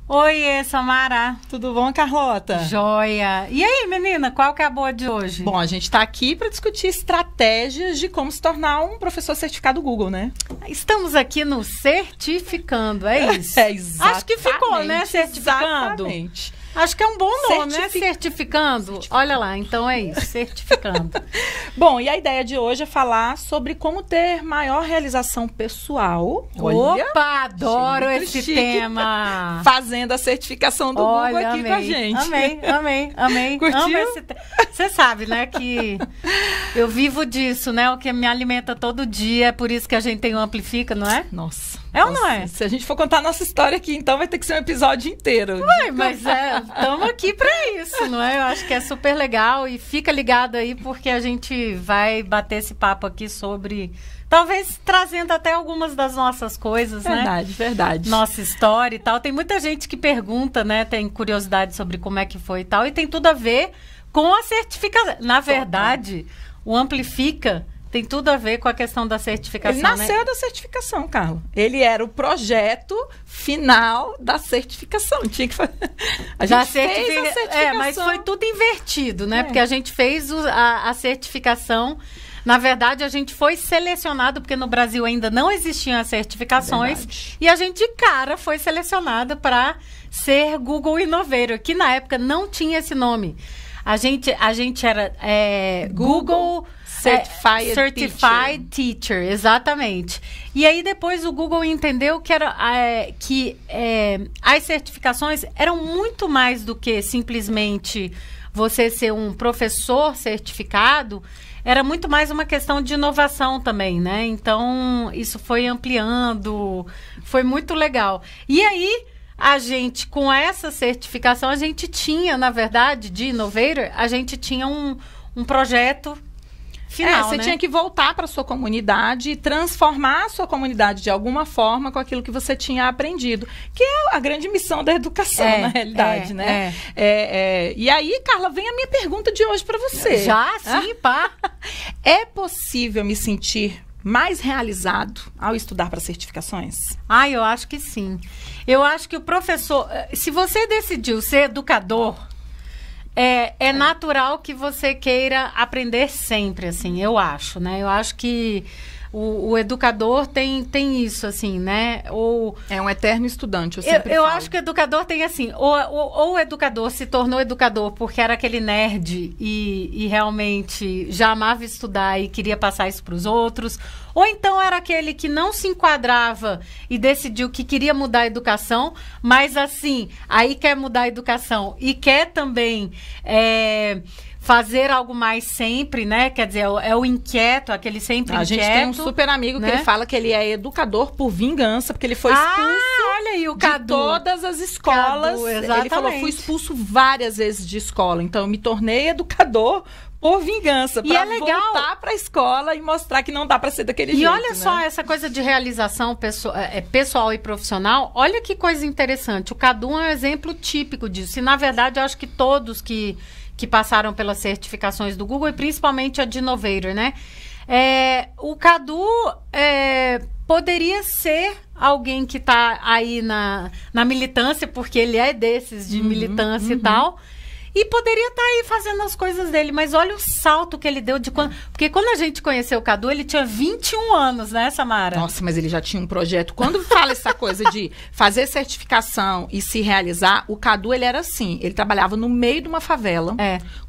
Oiê, Samara. Tudo bom, Carlota? Joia. E aí, menina, qual que é a boa de hoje? Bom, a gente está aqui para discutir estratégias de como se tornar um professor certificado Google, né? Estamos aqui no Certificando, é isso? É, exatamente. Acho que ficou, né? Certificando. Exatamente. Acho que é um bom nome, né? Certificando. Olha lá, então é isso, certificando. Bom, e a ideia de hoje é falar sobre como ter maior realização pessoal. Olha, opa, adoro esse chique. tema. Fazendo a certificação do Google aqui amei, com a gente. Amei. Curtiu? Você sabe, né, que eu vivo disso, né? O que me alimenta todo dia, é por isso que a gente tem o Amplifica, não é? Nossa. É ou não é? Se a gente for contar a nossa história aqui, então vai ter que ser um episódio inteiro. Ué, mas estamos aqui para isso, não é? Eu acho que é super legal e fica ligado aí porque a gente vai bater esse papo aqui sobre, talvez trazendo até algumas das nossas coisas, verdade, né? Verdade. Nossa história e tal. Tem muita gente que pergunta, né? Tem curiosidade sobre como é que foi e tal. E tem tudo a ver com a certificação. Na verdade, o Amplifica tem tudo a ver com a questão da certificação, Ele nasceu da certificação, Carla. Ele era o projeto final da certificação. Tinha que fazer. A gente fez a certificação. Mas foi tudo invertido, né? Porque a gente fez a certificação. Na verdade, a gente foi selecionado, porque no Brasil ainda não existiam as certificações. E a gente, de cara, foi selecionado para ser Google Innovator, que na época não tinha esse nome. A gente era Google Certified Teacher, exatamente. E aí depois o Google entendeu que as certificações eram muito mais do que simplesmente você ser um professor certificado, era muito mais uma questão de inovação também, né? Então, isso foi ampliando, foi muito legal. E aí, a gente, com essa certificação, a gente tinha, na verdade, de Innovator, a gente tinha um projeto final, você né? tinha que voltar para sua comunidade e transformar a sua comunidade de alguma forma com aquilo que você tinha aprendido, que é a grande missão da educação, na realidade, né? E aí, Carla, vem a minha pergunta de hoje para você. Já? Sim, pá. É possível me sentir mais realizado ao estudar para certificações? Eu acho que sim. Eu acho que o professor, se você decidiu ser educador, é natural que você queira aprender sempre, assim, eu acho, né? Eu acho que o educador tem isso, assim, né? É um eterno estudante, eu sempre eu falo. acho que o educador tem, assim, ou o educador se tornou educador porque era aquele nerd e realmente já amava estudar e queria passar isso para os outros, ou então era aquele que não se enquadrava e decidiu que queria mudar a educação, mas, assim, aí quer mudar a educação e quer também fazer algo mais sempre, né? Quer dizer, é o inquieto, aquele sempre inquieto. A gente tem um super amigo, né? Que ele fala que ele é educador por vingança, porque ele foi expulso olha aí, o de Cadu. Todas as escolas. Cadu, exatamente. Ele falou, fui expulso várias vezes de escola, então eu me tornei educador por vingança, para voltar para a escola e mostrar que não dá para ser daquele jeito. E olha só, essa coisa de realização pessoal e profissional, olha que coisa interessante. O Cadu é um exemplo típico disso. E, na verdade, eu acho que todos que passaram pelas certificações do Google, e principalmente a de Innovator, né? O Cadu poderia ser alguém que está aí na militância, porque ele é desses de militância e tal, e poderia estar aí fazendo as coisas dele, mas olha o salto que ele deu de quando... Porque quando a gente conheceu o Cadu, ele tinha 21 anos, né, Samara? Nossa, mas ele já tinha um projeto. Quando fala essa coisa de fazer certificação e se realizar, o Cadu, ele era assim, ele trabalhava no meio de uma favela,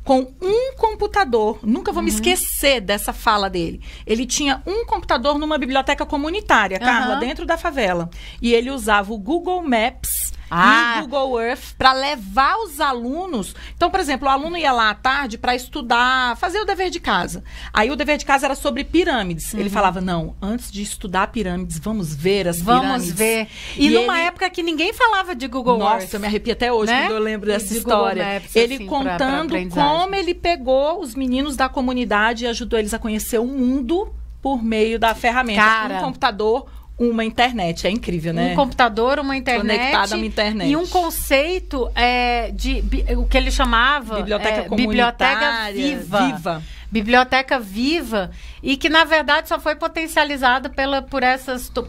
com um computador. Nunca vou me esquecer dessa fala dele. Ele tinha um computador numa biblioteca comunitária, Carla, dentro da favela. E ele usava o Google Maps e Google Earth para levar os alunos. Então, por exemplo, o aluno ia lá à tarde para estudar, fazer o dever de casa. Aí o dever de casa era sobre pirâmides. Ele falava, não, antes de estudar pirâmides, vamos ver as pirâmides. Vamos ver. E numa época que ninguém falava de Google Earth. Nossa, eu me arrepio até hoje, né? Quando eu lembro dessa história. Maps, ele assim, contando como ele pegou os meninos da comunidade e ajudou eles a conhecer o mundo por meio da ferramenta. Um computador, uma internet. É incrível, né? Um computador, uma internet. Conectada a uma internet. E um conceito de o que ele chamava Biblioteca Viva. Biblioteca Viva, e que, na verdade, só foi potencializada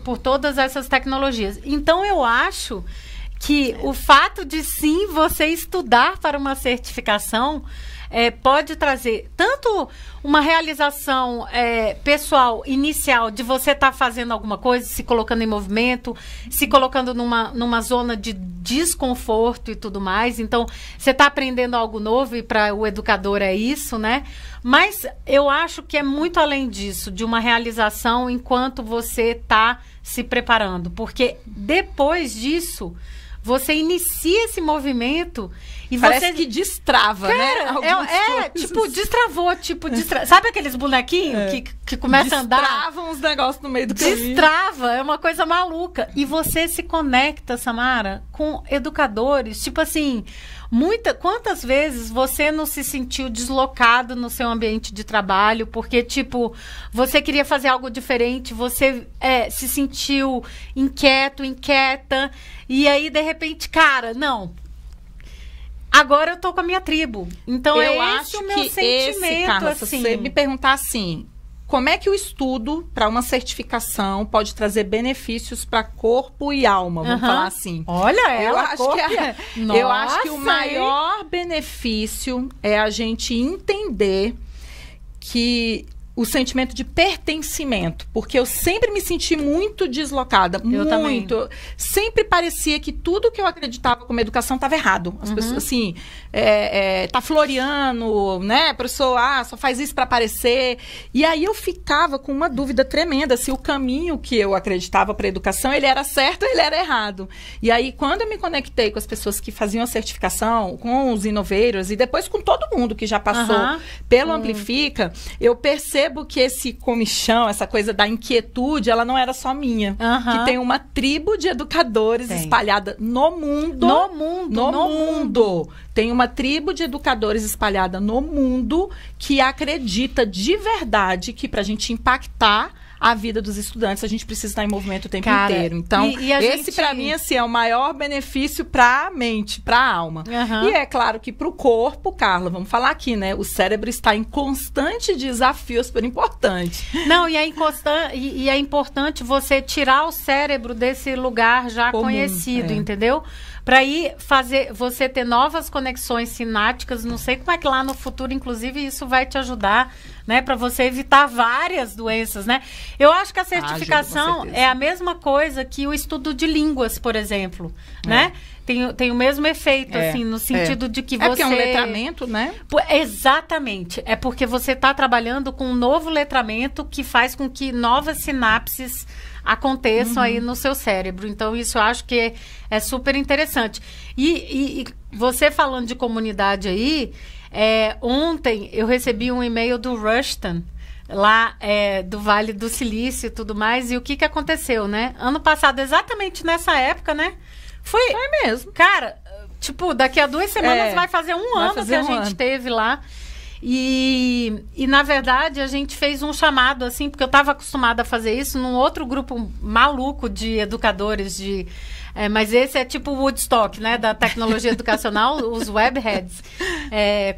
por todas essas tecnologias. Então, eu acho que o fato de sim você estudar para uma certificação pode trazer tanto uma realização pessoal inicial de você estar fazendo alguma coisa, se colocando em movimento, se colocando numa zona de desconforto e tudo mais. Então, você está aprendendo algo novo e para o educador é isso, né? Mas eu acho que é muito além disso, de uma realização enquanto você está se preparando. Porque depois disso, você inicia esse movimento e parece você... que destrava, né? Destravou, sabe aqueles bonequinhos que começam a andar? Destravam os negócios no meio do caminho. Destrava, é uma coisa maluca. E você se conecta, Samara, com educadores, tipo assim... Quantas vezes você não se sentiu deslocado no seu ambiente de trabalho porque, tipo, você queria fazer algo diferente, você se sentiu inquieta, e aí, de repente, cara, não, agora eu tô com a minha tribo. Então, eu esse o meu sentimento, Carla, assim. se você me perguntar assim... Como é que o estudo para uma certificação pode trazer benefícios para corpo e alma? Vamos falar assim. Olha ela, eu acho que o maior benefício é a gente entender que o sentimento de pertencimento, porque eu sempre me senti muito deslocada, também. Sempre parecia que tudo que eu acreditava como educação estava errado. As pessoas assim, tá floreando, né, professor, só faz isso para aparecer. E aí eu ficava com uma dúvida tremenda se o caminho que eu acreditava para a educação, ele era certo ou ele era errado. E aí quando eu me conectei com as pessoas que faziam a certificação, com os innovators e depois com todo mundo que já passou pelo Amplifica, eu percebo que esse comichão, essa coisa da inquietude, ela não era só minha. Que tem uma tribo de educadores espalhada no mundo. No mundo. Tem uma tribo de educadores espalhada no mundo que acredita de verdade que pra gente impactar a vida dos estudantes, a gente precisa estar em movimento o tempo inteiro. Então, esse para mim assim, é o maior benefício para a mente, para a alma. E é claro que para o corpo, Carla, vamos falar aqui, né? O cérebro está em constante desafio, super importante. Não, e é importante você tirar o cérebro desse lugar já conhecido, entendeu? Para aí você ter novas conexões sinápticas, não sei como é que lá no futuro, inclusive, isso vai te ajudar, né? Para você evitar várias doenças, né? Eu acho que a certificação é a mesma coisa que o estudo de línguas, por exemplo, né? Tem o mesmo efeito, assim, no sentido de que você... porque é um letramento, né? Exatamente. É porque você está trabalhando com um novo letramento que faz com que novas sinapses aconteçam aí no seu cérebro. Então, isso eu acho que é super interessante. E você falando de comunidade aí, ontem eu recebi um e-mail do Rushton, lá do Vale do Silício e tudo mais, e o que aconteceu, né? Ano passado, exatamente nessa época, né? Foi mesmo. Cara, tipo, daqui a 2 semanas vai fazer um ano que a gente teve lá. E na verdade, a gente fez um chamado, assim, porque eu estava acostumada a fazer isso num outro grupo maluco de educadores, mas esse é tipo o Woodstock, né, da tecnologia educacional, os webheads.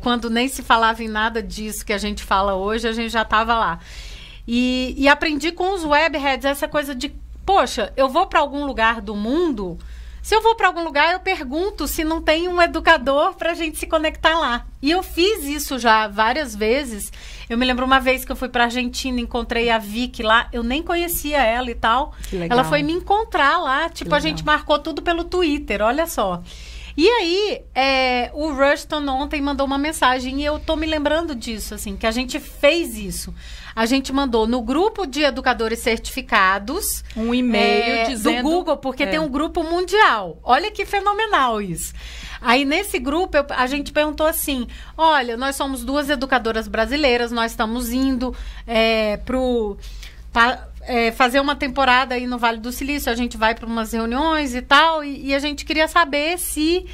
Quando nem se falava em nada disso que a gente fala hoje, a gente já estava lá. E aprendi com os webheads essa coisa de, poxa, eu vou para algum lugar do mundo... Se eu vou para algum lugar, eu pergunto se não tem um educador para a gente se conectar lá. E eu fiz isso já várias vezes. Eu me lembro uma vez que eu fui para a Argentina, encontrei a Vicky lá. Eu nem conhecia ela e tal. Ela foi me encontrar lá. Tipo, a gente marcou tudo pelo Twitter, olha só. E aí, o Rushton ontem mandou uma mensagem e eu tô me lembrando disso, assim, que a gente fez isso. A gente mandou no grupo de educadores certificados um e-mail dizendo... do Google, porque tem um grupo mundial. Olha que fenomenal isso. Aí, nesse grupo, a gente perguntou assim, olha, nós somos 2 educadoras brasileiras, nós estamos indo fazer uma temporada aí no Vale do Silício, a gente vai para umas reuniões e tal, e a gente queria saber se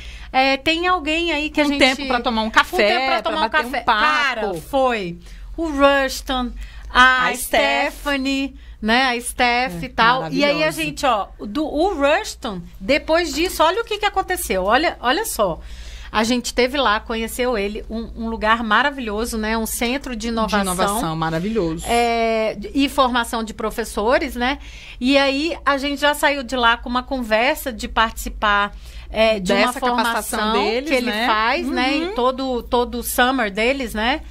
tem alguém aí que a gente... tempo para tomar um café, para bater um papo. Cara, foi o Rushton, a Stephanie, né, a Steph e tal. E aí a gente, o Rushton, depois disso, olha o que aconteceu, olha só. A gente teve lá, conheceu ele, um lugar maravilhoso, né? Um centro de inovação. De inovação, maravilhoso. E formação de professores, né? E aí, a gente já saiu de lá com uma conversa de participar de uma formação deles, que ele faz, né? E todo o summer deles, né?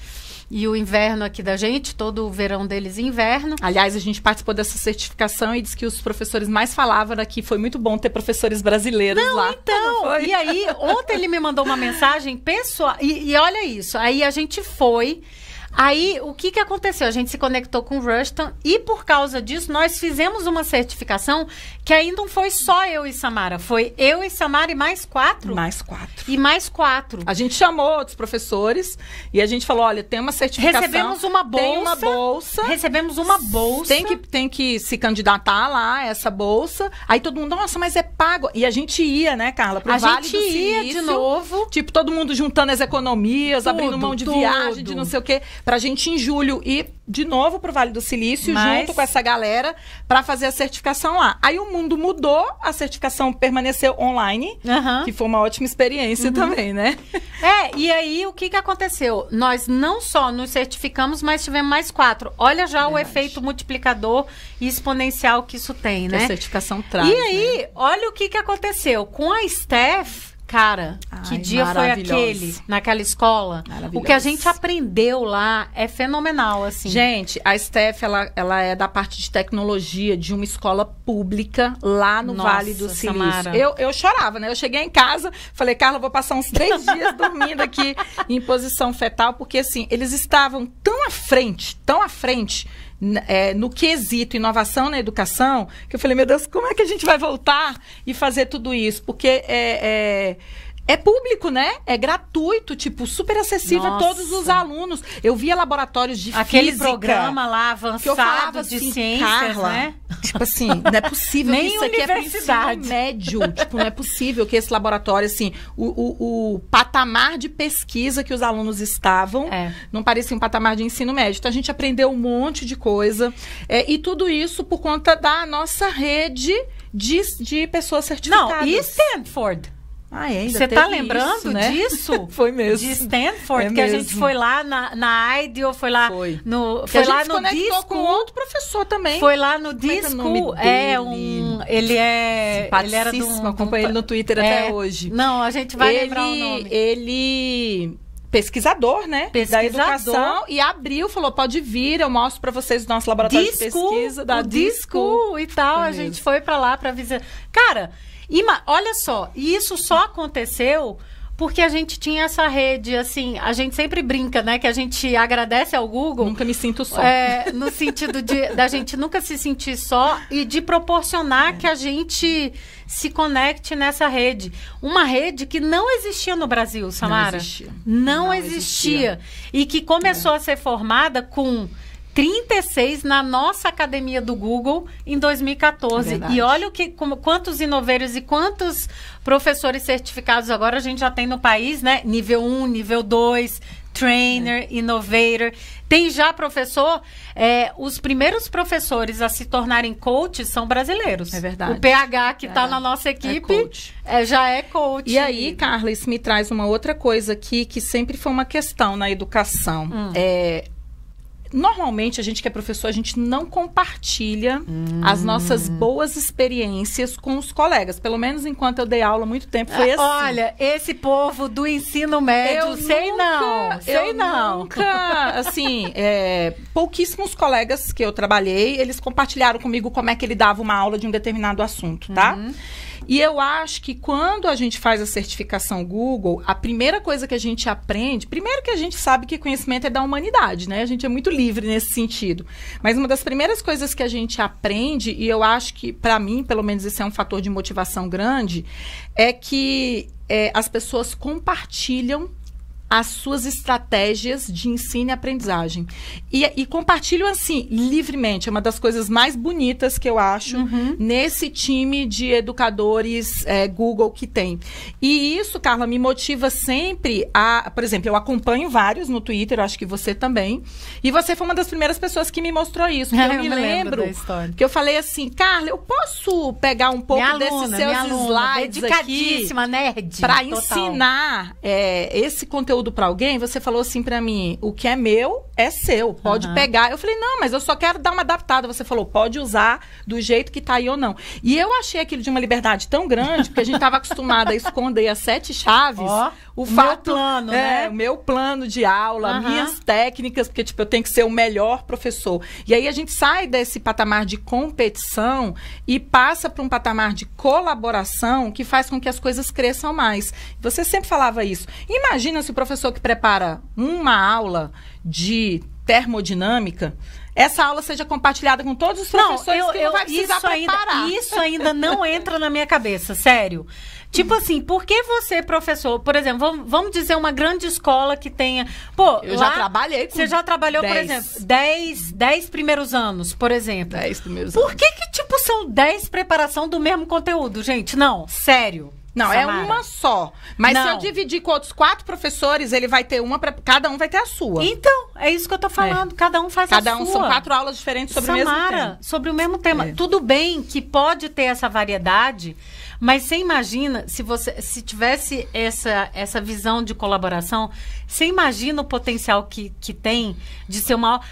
E o inverno aqui da gente, todo o verão deles inverno. Aliás, a gente participou dessa certificação e disse que os professores mais falavam aqui, foi muito bom ter professores brasileiros lá. Então, e aí, ontem ele me mandou uma mensagem pessoal, e olha isso, aí a gente foi... Aí, o que aconteceu? A gente se conectou com o Rushton e, por causa disso, nós fizemos uma certificação que aí não foi só eu e Samara. Foi eu e Samara e mais 4. Mais 4. E mais 4. A gente chamou outros professores e a gente falou, olha, tem uma certificação. Recebemos uma bolsa. Tem uma bolsa. Recebemos uma bolsa. Tem que se candidatar lá, essa bolsa. Aí todo mundo, nossa, mas é pago. E a gente ia, né, Carla, pro Vale do Silício. A gente ia de novo. Tipo, todo mundo juntando as economias, abrindo mão de viagem, de não sei o quê. Pra gente, em julho, ir de novo pro Vale do Silício, junto com essa galera, para fazer a certificação lá. Aí o mundo mudou, a certificação permaneceu online, que foi uma ótima experiência também, né? E aí o que aconteceu? Nós não só nos certificamos, mas tivemos mais 4. Olha já o efeito multiplicador e exponencial que isso tem, né? Que a certificação traz. E aí, olha o que aconteceu. Com a Steph... Cara, que dia foi aquele, naquela escola? O que a gente aprendeu lá é fenomenal, assim. Gente, a Steph, ela é da parte de tecnologia de uma escola pública lá no Vale do Silício. Eu chorava, né? Eu cheguei em casa, falei, Carla, vou passar uns 3 dias dormindo aqui em posição fetal, porque, assim, eles estavam tão à frente, no quesito inovação na educação, que eu falei, meu Deus, como é que a gente vai voltar e fazer tudo isso? Porque é público, né? É gratuito, tipo, super acessível a todos os alunos. Eu via laboratórios de aquele física. Programa lá avançado que eu falava de assim, ciências, Carla, né? Tipo assim, não é possível que isso aqui é pro ensino médio. Tipo, não é possível que esse laboratório, assim, o patamar de pesquisa que os alunos estavam, não parecia um patamar de ensino médio. Então, a gente aprendeu um monte de coisa. E tudo isso por conta da nossa rede de pessoas certificadas. Não, e Stanford? Você tá lembrando disso? Foi mesmo. De Stanford, que a gente foi lá na IDEO, foi lá no foi lá no Disco com outro professor também. Foi lá no Disco, ele era acompanho ele no Twitter até hoje. Não, a gente vai lembrar o nome. Ele pesquisador, né? Da educação, e abriu, falou, pode vir, eu mostro pra vocês o nosso laboratório de pesquisa da Disco e tal. A gente foi pra lá pra visitar. Cara, olha só, e isso só aconteceu porque a gente tinha essa rede, assim, a gente sempre brinca, né, que a gente agradece ao Google. Nunca me sinto só. No sentido da gente nunca se sentir só e de proporcionar que a gente se conecte nessa rede. Uma rede que não existia no Brasil, Samara. Não existia. E que começou a ser formada com 36 na nossa academia do Google em 2014. E olha quantos inoveiros e quantos professores certificados agora a gente já tem no país, né? Nível 1, nível 2, trainer, innovator. Tem já professor, os primeiros professores a se tornarem coaches são brasileiros. É verdade. O PH que está na nossa equipe já é coach. E aí, Carla, isso me traz uma outra coisa aqui que sempre foi uma questão na educação. Normalmente, a gente que é professor, a gente não compartilha as nossas boas experiências com os colegas. Pelo menos enquanto eu dei aula há muito tempo, foi assim. Olha, esse povo do ensino médio, sei não. Nunca, assim, pouquíssimos colegas que eu trabalhei, eles compartilharam comigo como é que ele dava uma aula de um determinado assunto, tá? E eu acho que quando a gente faz a certificação Google, a primeira coisa que a gente aprende... Primeiro que a gente sabe que conhecimento é da humanidade, né? A gente é muito livre nesse sentido. Mas uma das primeiras coisas que a gente aprende, e eu acho que, para mim, pelo menos esse é um fator de motivação grande, é que as pessoas compartilham as suas estratégias de ensino e aprendizagem. E compartilham, assim, livremente. É uma das coisas mais bonitas que eu acho nesse time de educadores Google que tem. E isso, Carla, me motiva sempre a... Por exemplo, eu acompanho vários no Twitter, eu acho que você também. E você foi uma das primeiras pessoas que me mostrou isso. Eu me lembro que eu falei assim, Carla, eu posso pegar um pouco desses seus slides dedicadíssima, aqui nerd, para ensinar esse conteúdo conteúdo para alguém, você falou assim para mim, o que é meu é seu, pode pegar. Eu falei, não, mas eu só quero dar uma adaptada. Você falou, pode usar do jeito que tá aí ou não. E eu achei aquilo de uma liberdade tão grande, porque a gente estava acostumada a esconder as 7 chaves. O meu plano, né? O meu plano de aula, minhas técnicas, porque, tipo, eu tenho que ser o melhor professor. E aí a gente sai desse patamar de competição e passa para um patamar de colaboração que faz com que as coisas cresçam mais. Você sempre falava isso. Imagina se o professor que prepara uma aula de termodinâmica, essa aula seja compartilhada com todos os professores que não vai precisar preparar. Isso ainda não entra na minha cabeça, sério. Tipo assim, por que você, professor, por exemplo, vamos dizer uma grande escola que tenha... Pô, eu já trabalhei com Você já trabalhou, 10. Por exemplo, 10 primeiros anos, por exemplo. 10 primeiros anos. Por que tipo, são 10 preparação do mesmo conteúdo, gente? Não, sério. Não, Samara. É uma só. Mas se eu dividir com outros 4 professores, ele vai ter uma, cada um vai ter a sua. Então, é isso que eu tô falando. Cada um faz a sua. Cada um são 4 aulas diferentes sobre o mesmo tema. Sobre o mesmo tema. Tudo bem que pode ter essa variedade, mas você imagina, se tivesse essa visão de colaboração, você imagina o potencial que tem de ser uma...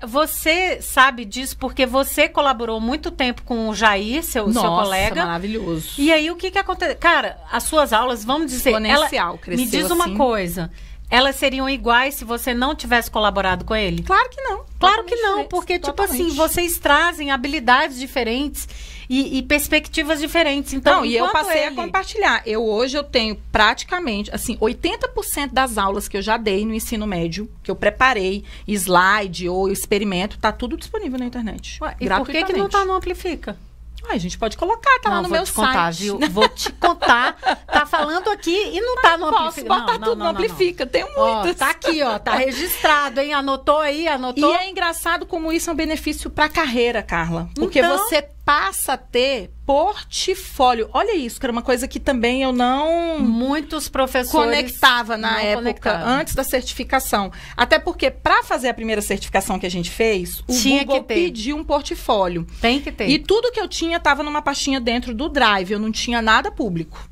Você sabe disso porque você colaborou muito tempo com o Jair, seu colega. Nossa, maravilhoso. E aí, o que acontece? Cara, as suas aulas, vamos dizer... Exponencial, cresceu me diz uma assim. Coisa. Elas seriam iguais se você não tivesse colaborado com ele? Claro que não. Claro que não, porque, tipo assim, vocês trazem habilidades diferentes e perspectivas diferentes. Então, e eu passei a compartilhar. Hoje eu tenho praticamente, assim, 80% das aulas que eu já dei no ensino médio, que eu preparei, slide ou experimento, tá tudo disponível na internet. Ué, e por que não tá no Amplifica? A gente pode colocar, tá lá no meu site. Viu? Vou te contar. Tá falando aqui e não tá no Amplifica. Posso botar tudo no Amplifica, tem muitas. Tá aqui, tá registrado, hein? Anotou aí, anotou? E é engraçado como isso é um benefício pra carreira, Carla. Porque você passa a ter portfólio. Olha isso, que era uma coisa que também eu não... Muitos professores... conectava na época, antes da certificação. Até porque, para fazer a primeira certificação que a gente fez, o Google pediu um portfólio. Tem que ter. E tudo que eu tinha estava numa pastinha dentro do Drive. Eu não tinha nada público.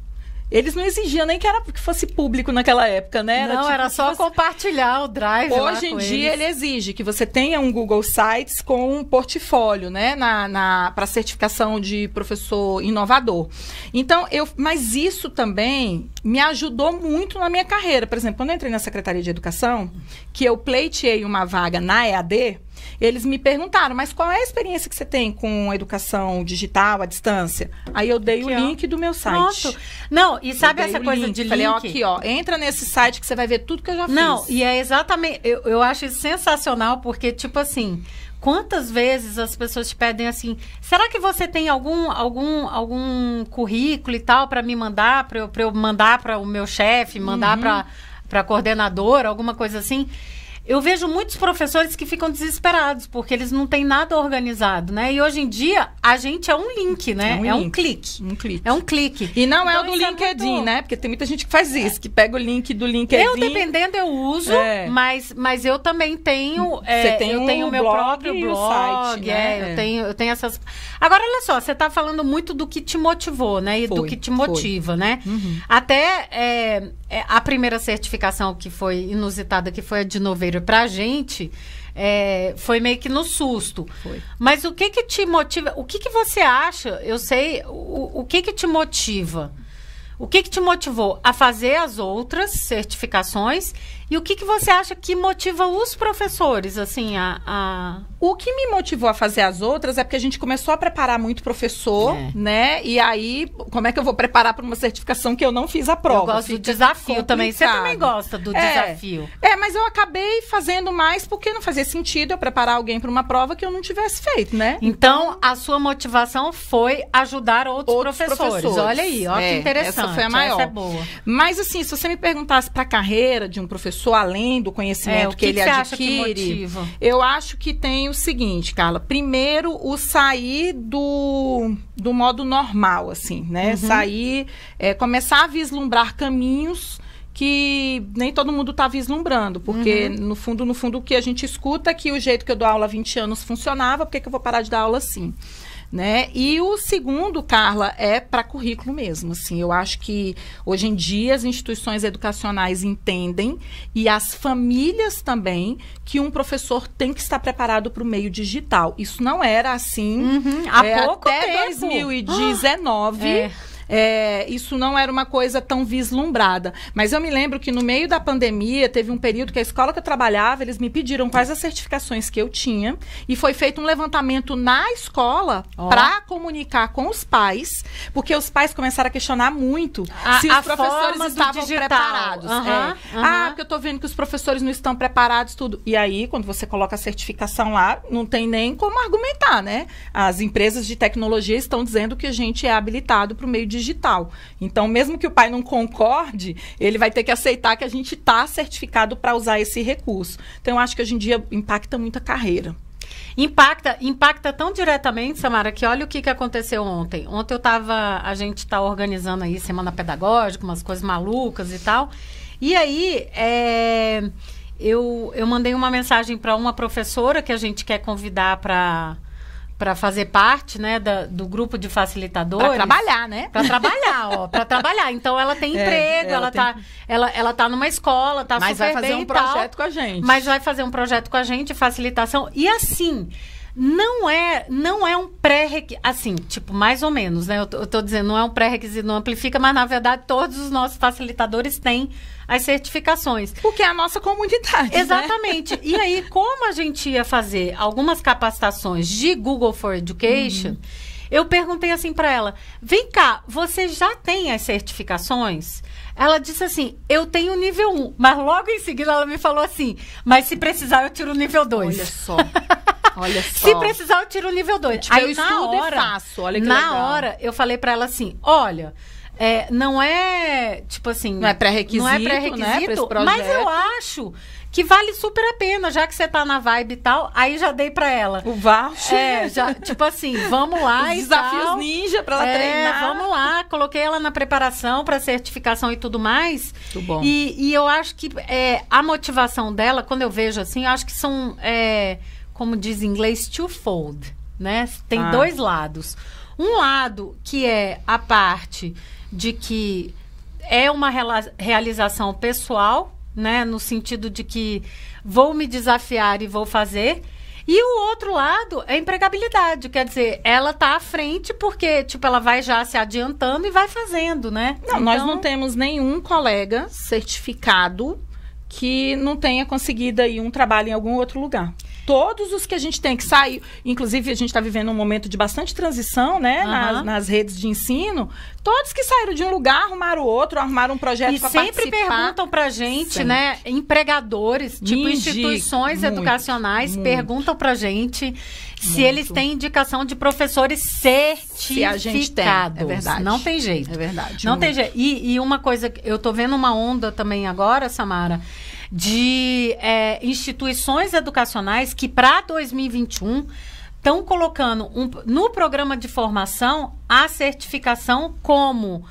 Eles não exigiam nem que fosse público naquela época, né? Era só compartilhar o Drive. Hoje em dia ele exige que você tenha um Google Sites com um portfólio, né? Para certificação de professor inovador. Então, mas isso também me ajudou muito na minha carreira. Por exemplo, quando eu entrei na Secretaria de Educação, que eu pleiteei uma vaga na EAD, eles me perguntaram, mas qual é a experiência que você tem com educação digital, à distância? Aí eu dei o link do meu site. Pronto. Não, e sabe essa coisa de link? Falei, aqui, entra nesse site que você vai ver tudo que eu já fiz. Não, e é exatamente... Eu acho isso sensacional, porque, tipo assim... Quantas vezes as pessoas te pedem assim, será que você tem algum currículo e tal para me mandar, para eu mandar para o meu chefe, mandar para a coordenadora, alguma coisa assim? Eu vejo muitos professores que ficam desesperados, porque eles não têm nada organizado, né? E hoje em dia, a gente é um link, né? É um clique. É um clique. E não é o do LinkedIn, né? Porque tem muita gente que faz isso, que pega o link do LinkedIn. Eu, dependendo, eu uso, mas eu também tenho... Você tem eu tenho o meu próprio blog, site, né? Eu tenho essas... Agora, olha só, você está falando muito do que te motivou, né? E do que te motiva, né? Até a primeira certificação que foi inusitada, que foi a de Noveiro pra gente, foi meio que no susto. Mas o que te motiva? O que você acha? Eu sei, o que te motiva? O que te motivou a fazer as outras certificações? E o que você acha que motiva os professores, assim, O que me motivou a fazer as outras é porque a gente começou a preparar muito professor, né? E aí, como é que eu vou preparar para uma certificação que eu não fiz a prova? Eu gosto do desafio também. Você também gosta do desafio. Mas eu acabei fazendo mais porque não fazia sentido eu preparar alguém para uma prova que eu não tivesse feito, né? Então, a sua motivação foi ajudar outros professores. Olha aí, que interessante. Essa foi a maior. Essa é boa. Mas, assim, se você me perguntasse para a carreira de um professor, além do conhecimento que ele adquire, acha que motiva? Eu acho que tem o seguinte, Carla. Primeiro, o sair do modo normal, assim, né? Sair, começar a vislumbrar caminhos que nem todo mundo está vislumbrando, porque no fundo o que a gente escuta é que o jeito que eu dou aula há 20 anos funcionava, por que eu vou parar de dar aula assim? né? E o segundo, Carla, é para currículo mesmo, assim. Eu acho que hoje em dia as instituições educacionais entendem, e as famílias também, que um professor tem que estar preparado para o meio digital. Isso não era assim há pouco até tempo. 2019. Isso não era uma coisa tão vislumbrada. Mas eu me lembro que no meio da pandemia, teve um período que a escola que eu trabalhava, eles me pediram quais as certificações que eu tinha, e foi feito um levantamento na escola para comunicar com os pais, porque os pais começaram a questionar muito se os professores estavam preparados. Porque eu tô vendo que os professores não estão preparados, tudo. E aí, quando você coloca a certificação lá, não tem nem como argumentar, né? As empresas de tecnologia estão dizendo que a gente é habilitado para o meio digital. Então, mesmo que o pai não concorde, ele vai ter que aceitar que a gente está certificado para usar esse recurso. Então, eu acho que hoje em dia impacta muito a carreira. Impacta tão diretamente, Samara, que olha o que aconteceu ontem. Ontem a gente está organizando aí semana pedagógica, umas coisas malucas e tal. E aí, eu mandei uma mensagem para uma professora que a gente quer convidar para fazer parte, né, do grupo de facilitadores. Para trabalhar, né? Para trabalhar, para trabalhar. Então, ela tem emprego, ela tá numa escola, tá mas super bem. Mas vai fazer um projeto com a gente. Mas vai fazer um projeto com a gente, facilitação. E assim, não é um pré-requisito, assim, tipo, mais ou menos, né? Eu tô dizendo, não é um pré-requisito, não amplifica, mas na verdade todos os nossos facilitadores têm as certificações. Porque é a nossa comunidade, exatamente. Né? E aí, como a gente ia fazer algumas capacitações de Google for Education, eu perguntei assim para ela, vem cá, você já tem as certificações? Ela disse assim, eu tenho nível 1, mas logo em seguida ela me falou assim, mas se precisar eu tiro o nível 2. Olha só. Olha só. Se precisar eu tiro o nível 2. Tipo, aí eu estudo e faço, olha que legal. Na hora, eu falei para ela assim, olha... não é, tipo assim... Não é pré-requisito, né, pra esse projeto. Mas eu acho que vale super a pena, já que você tá na vibe e tal. Aí já dei pra ela. O voucher. Tipo assim, vamos lá Os desafios ninja pra ela treinar. Vamos lá. Coloquei ela na preparação pra certificação e tudo mais. Muito bom. E eu acho que a motivação dela, quando eu vejo assim, eu acho que são, como diz em inglês, twofold, né? Tem dois lados. Um lado que é a parte de que é uma realização pessoal, né? No sentido de que vou me desafiar e vou fazer. E o outro lado é empregabilidade. Quer dizer, ela tá à frente porque, tipo, ela vai já se adiantando e vai fazendo, né? Não, nós não temos nenhum colega certificado que não tenha conseguido aí um trabalho em algum outro lugar. Todos os que a gente tem que sair, inclusive a gente está vivendo um momento de bastante transição, né, nas redes de ensino, todos que saíram de um lugar, arrumaram outro, arrumaram um projeto para participar. E sempre perguntam pra gente, né, empregadores, tipo instituições educacionais, perguntam pra gente se eles têm indicação de professores certificados. Se a gente tem, é verdade. Não tem jeito. É verdade. Não tem jeito. E uma coisa, eu tô vendo uma onda também agora, Samara, de instituições educacionais que para 2021 estão colocando no programa de formação a certificação como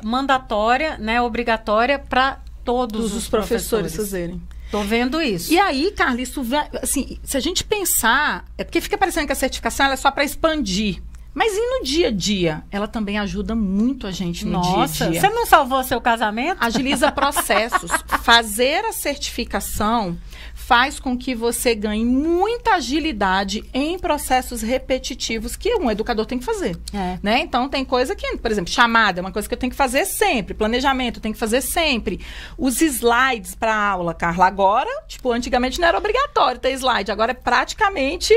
mandatória, né, obrigatória para todos os professores fazerem. Tô vendo isso. E aí, Carla, isso assim, se a gente pensar, porque fica parecendo que a certificação ela é só para expandir. Mas e no dia a dia? Ela também ajuda muito a gente no dia a dia. Nossa, você não salvou seu casamento? Agiliza processos. Fazer a certificação faz com que você ganhe muita agilidade em processos repetitivos que um educador tem que fazer. Né? Então, tem coisa que, por exemplo, chamada é uma coisa que eu tenho que fazer sempre. Planejamento eu tenho que fazer sempre. Os slides para aula, Carla, agora, tipo, antigamente não era obrigatório ter slide. Agora é praticamente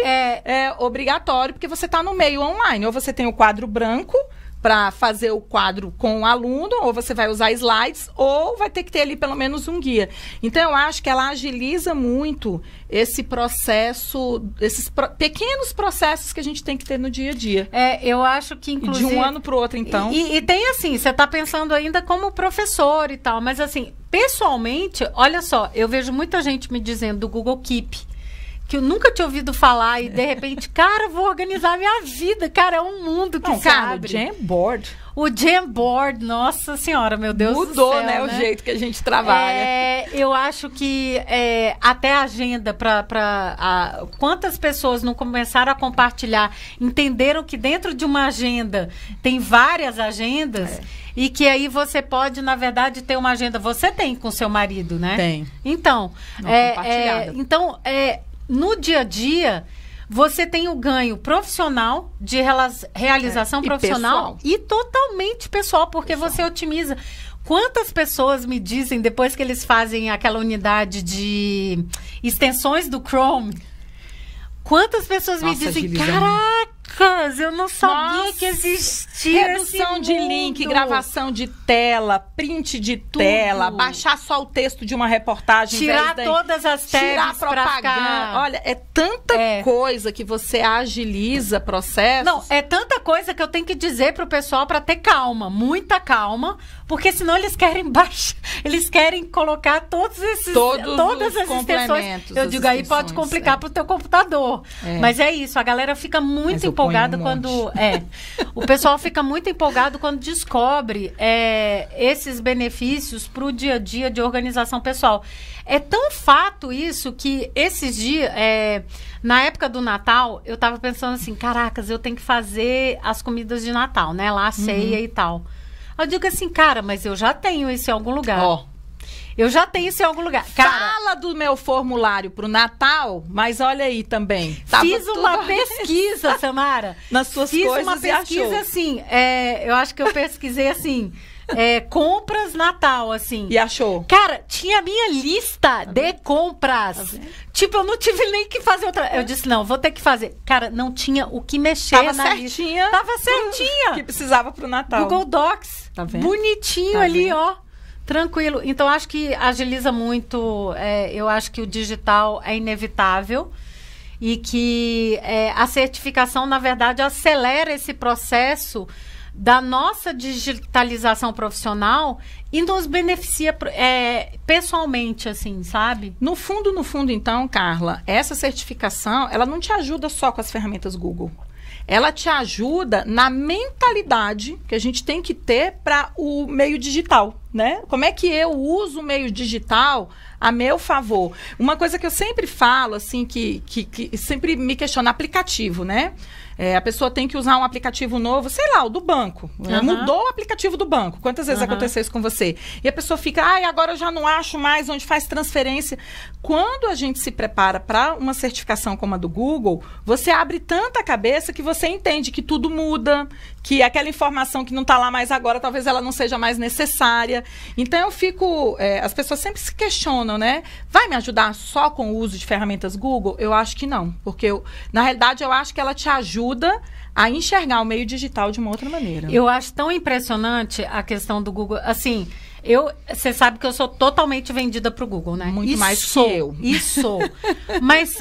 obrigatório, porque você está no meio online. Ou você tem o quadro branco para fazer o quadro com o aluno, ou você vai usar slides, ou vai ter que ter ali pelo menos um guia. Então, eu acho que ela agiliza muito esse processo, esses pequenos processos que a gente tem que ter no dia a dia. Eu acho que, inclusive... De um ano para o outro, então. E tem assim, você está pensando ainda como professor e tal, mas assim, pessoalmente, olha só, eu vejo muita gente me dizendo do Google Keep, que eu nunca tinha ouvido falar e de repente, cara, vou organizar minha vida. Cara, é um mundo que se abre. O Jamboard. O Jamboard, nossa senhora, meu Deus do céu. Mudou, né, o jeito que a gente trabalha. Eu acho que até a agenda quantas pessoas não começaram a compartilhar, entenderam que dentro de uma agenda tem várias agendas e que aí você pode, na verdade, ter uma agenda. Você tem com seu marido, né? Tem. Então, no dia a dia, você tem o ganho profissional, de realização profissional e totalmente pessoal, porque você otimiza. Quantas pessoas me dizem, depois que eles fazem aquela unidade de extensões do Chrome, quantas pessoas me dizem, caracas, eu não sabia que existia redução de link, gravação de tela, print de tela, baixar só o texto de uma reportagem, tirar todas as tabs, tirar propaganda. Olha, é tanta coisa que você agiliza processos. Não, é tanta coisa que eu tenho que dizer pro pessoal para ter calma, muita calma, porque senão eles querem baixar, eles querem colocar todas as extensões. Eu digo, aí pode complicar pro teu computador. Mas é isso, a galera fica muito empolgada quando... o pessoal fica muito empolgado quando descobre esses benefícios para o dia a dia de organização pessoal. É tão fato isso que esses dias, na época do Natal, eu estava pensando assim, caracas, eu tenho que fazer as comidas de Natal, né? Lá a ceia e tal. Eu digo assim, cara, mas eu já tenho isso em algum lugar. Eu já tenho isso em algum lugar. Cara, fala do meu formulário pro Natal, mas olha aí também. Fiz uma pesquisa, Samara. Nas suas coisas. Fiz uma pesquisa assim. Eu acho que eu pesquisei assim. Compras Natal, assim. E achou? Cara, tinha a minha lista de compras. Tipo, eu não tive nem que fazer outra. Eu disse, não, vou ter que fazer. Cara, não tinha o que mexer na lista. Tava certinha. Que precisava pro Natal. Google Docs. Tá vendo? Bonitinho ali, ó. Tranquilo. Então, acho que agiliza muito. Eu acho que o digital é inevitável e que a certificação, na verdade, acelera esse processo da nossa digitalização profissional e nos beneficia pessoalmente, assim, sabe? No fundo, então, Carla, essa certificação, ela não te ajuda só com as ferramentas Google. Ela te ajuda na mentalidade que a gente tem que ter para o meio digital, né? Como é que eu uso o meio digital a meu favor? Uma coisa que eu sempre falo, assim, que sempre me questiona, aplicativo, né? A pessoa tem que usar um aplicativo novo, sei lá, o do banco. Mudou o aplicativo do banco. Quantas vezes aconteceu isso com você? E a pessoa fica, agora eu já não acho mais onde faz transferência. Quando a gente se prepara para uma certificação como a do Google, você abre tanta cabeça que você entende que tudo muda, que aquela informação que não está lá mais agora, talvez ela não seja mais necessária. Então, eu fico... as pessoas sempre se questionam, né? Vai me ajudar só com o uso de ferramentas Google? Eu acho que não. Porque, na realidade, eu acho que ela te ajuda a enxergar o meio digital de uma outra maneira. Eu acho tão impressionante a questão do Google. Assim, você sabe que eu sou totalmente vendida para o Google, né? Muito mais que eu. Isso. Mas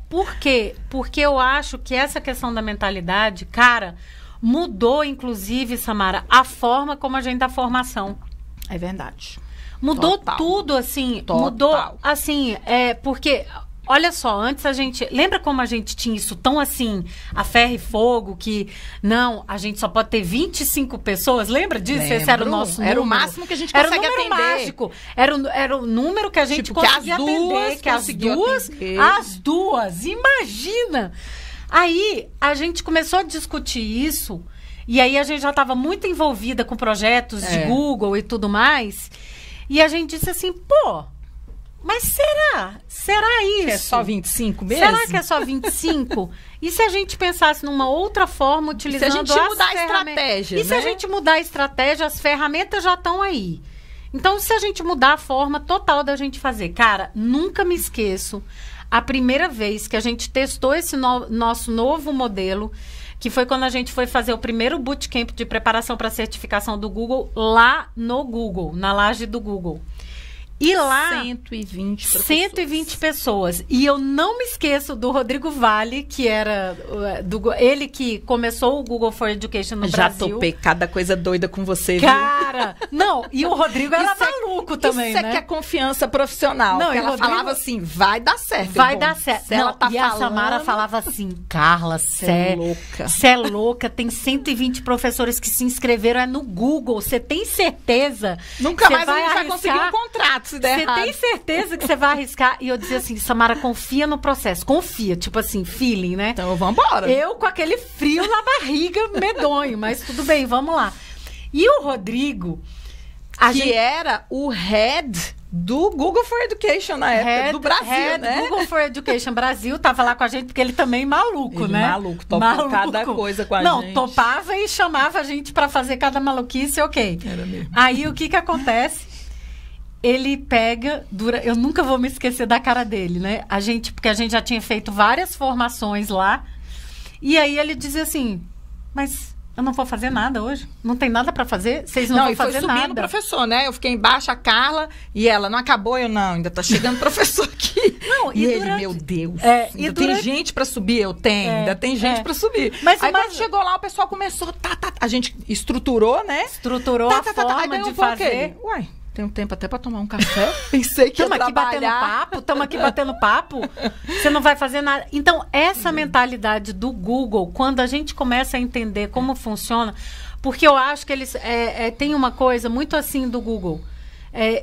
por quê? Porque eu acho que essa questão da mentalidade, cara, mudou, inclusive, Samara, a forma como a gente dá formação. É verdade. Mudou tudo, assim. Mudou, assim, porque... Olha só, antes a gente... Lembra como a gente tinha isso tão assim, a ferro e fogo, que não, a gente só pode ter 25 pessoas? Lembra disso? Lembro. Esse era o nosso número. Era o máximo que a gente consegue atender. Era o número mágico. Era o número que a gente conseguia atender. Que as duas, imagina! Aí, a gente começou a discutir isso, e aí a gente já estava muito envolvida com projetos de Google e tudo mais, e a gente disse assim, mas será? Será isso? Que é só 25 mesmo? Será que é só 25? E se a gente pensasse numa outra forma, utilizando as ferramentas? Se a gente mudar a estratégia, se a gente mudar a estratégia, as ferramentas já estão aí. Então, se a gente mudar a forma total da gente fazer. Cara, nunca me esqueço, a primeira vez que a gente testou esse nosso novo modelo, que foi quando a gente foi fazer o primeiro bootcamp de preparação para a certificação do Google, lá no Google, na laje do Google. E lá... 120 professores. 120 pessoas. E eu não me esqueço do Rodrigo Vale, que era... ele que começou o Google for Education no Brasil. Já topei cada coisa doida com você, Cara, não, e o Rodrigo era maluco também, né? Isso é que é confiança profissional. Não, ela Rodrigo... falava assim, vai dar certo. Vai dar certo. Se ela tá e falando... a Samara falava assim, Carla, você é louca. Você é louca, tem 120 professores que se inscreveram no Google. Você tem certeza? Nunca mais a gente vai conseguir um contrato se der errado. Você tem certeza que você vai arriscar? E eu dizia assim, Samara, confia no processo. Confia, tipo assim, feeling, né? Então vambora. Eu com aquele frio na barriga, medonho. Mas tudo bem, vamos lá. E o Rodrigo... que era o head do Google for Education na época, do Brasil, né? Google for Education Brasil, tava lá com a gente, porque ele também maluco, né? Maluco, topava cada coisa com a gente. Não, topava e chamava a gente pra fazer cada maluquice, ok. Era mesmo. Aí, o que acontece? Ele pega, eu nunca vou me esquecer da cara dele, né? Porque a gente já tinha feito várias formações lá, e aí ele dizia assim, mas... eu não vou fazer nada hoje. Não tem nada pra fazer. Vocês não vão fazer nada. Não, e foi subindo o professor, né? Eu fiquei embaixo, a Carla, e ela, não acabou? Eu, não, ainda tá chegando o professor aqui. Não, e ele, meu Deus. Tem gente pra subir? Eu tenho. Ainda tem gente pra subir. Mas quando chegou lá, o pessoal começou, a gente estruturou, né? Estruturou a forma de fazer. Uai. Tem um tempo até pra tomar um café. Pensei que ia trabalhar. Estamos aqui batendo papo. Você não vai fazer nada. Então, essa mentalidade do Google, quando a gente começa a entender como funciona, porque eu acho que eles tem uma coisa muito assim do Google,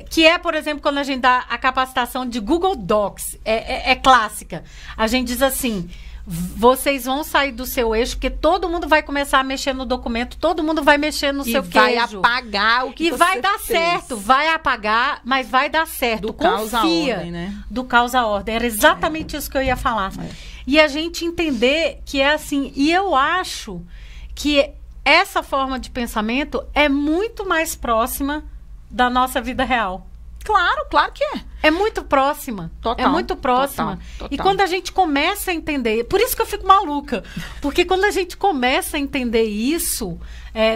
que é, por exemplo, quando a gente dá a capacitação de Google Docs, é clássica. A gente diz assim... vocês vão sair do seu eixo, porque todo mundo vai começar a mexer no documento, todo mundo vai mexer no seu queijo. E vai apagar o que você vai dar fez. Certo, vai apagar, mas vai dar certo. Do caos à ordem, né? Do caos à ordem. Era exatamente isso que eu ia falar. E a gente entender que é assim, e eu acho que essa forma de pensamento é muito mais próxima da nossa vida real. Claro que é. É muito próxima. Total. É muito próxima. Total. E quando a gente começa a entender... por isso que eu fico maluca. Porque quando a gente começa a entender isso,